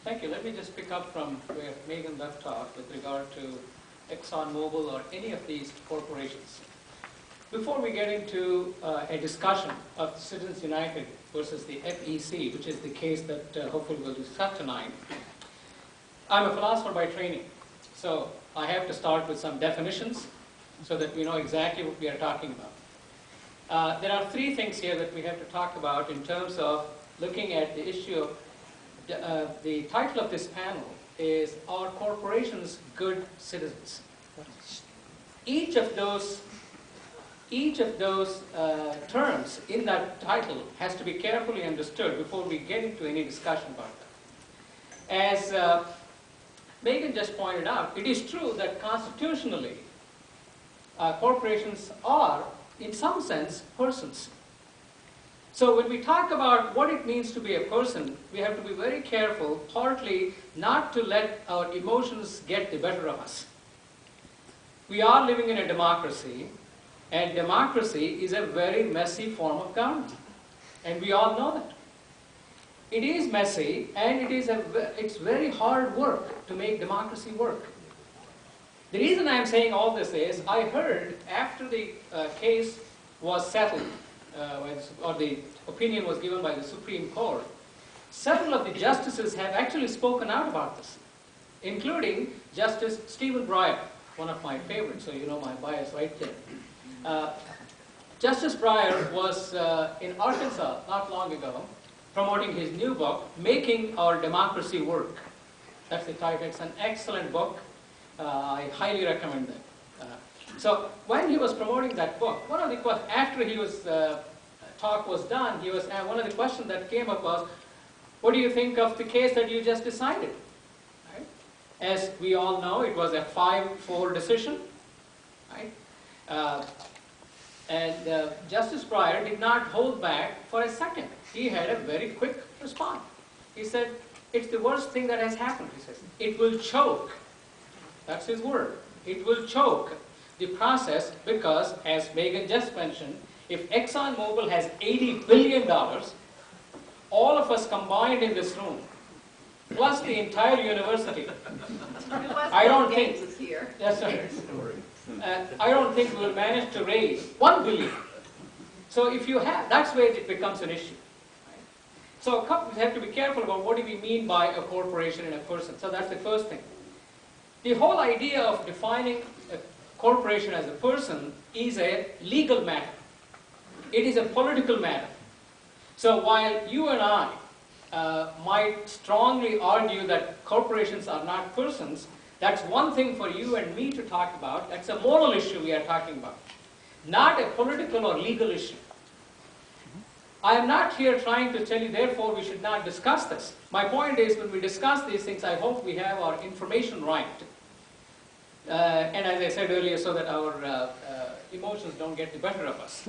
Thank you. Let me just pick up from where Megan left off with regard to ExxonMobil or any of these corporations. Before we get into a discussion of Citizens United versus the FEC, which is the case that hopefully we'll discuss tonight, I'm a philosopher by training, so I have to start with some definitions so that we know exactly what we are talking about. There are three things here that we have to talk about in terms of looking at the issue of the title of this panel is Are Corporations Good Citizens? Each of those terms in that title has to be carefully understood before we get into any discussion about that. As Megan just pointed out, it is true that constitutionally corporations are, in some sense, persons. So when we talk about what it means to be a person, we have to be very careful, partly not to let our emotions get the better of us. We are living in a democracy, and democracy is a very messy form of government. And we all know that. It is messy, and it's very hard work to make democracy work. The reason I'm saying all this is, I heard after the case was settled, or the opinion was given by the Supreme Court, several of the justices have actually spoken out about this, including Justice Stephen Breyer, one of my favorites, so you know my bias right there. Justice Breyer was in Arkansas not long ago promoting his new book, Making Our Democracy Work. That's the title. It's an excellent book. I highly recommend that. So when he was promoting that book, one of the questions, after he was, talk was done, one of the questions that came up was, what do you think of the case that you just decided? Right? As we all know, it was a 5-4 decision. Right? Justice Breyer did not hold back for a second. He had a very quick response. He said, it's the worst thing that has happened, he says. It will choke. That's his word. It will choke the process because, as Megan just mentioned, if ExxonMobil has $80 billion, all of us combined in this room, plus the entire university, I don't think, yes, sir. I don't think we'll manage to raise $1 billion. So if you have, that's where it becomes an issue. Right? So we have to be careful about what do we mean by a corporation and a person. So that's the first thing. The whole idea of defining a corporation as a person is a legal matter. It is a political matter. So while you and I might strongly argue that corporations are not persons, that's one thing for you and me to talk about. That's a moral issue we are talking about, not a political or legal issue. I am not here trying to tell you, therefore, we should not discuss this. My point is, when we discuss these things, I hope we have our information right. And as I said earlier, so that our emotions don't get the better of us.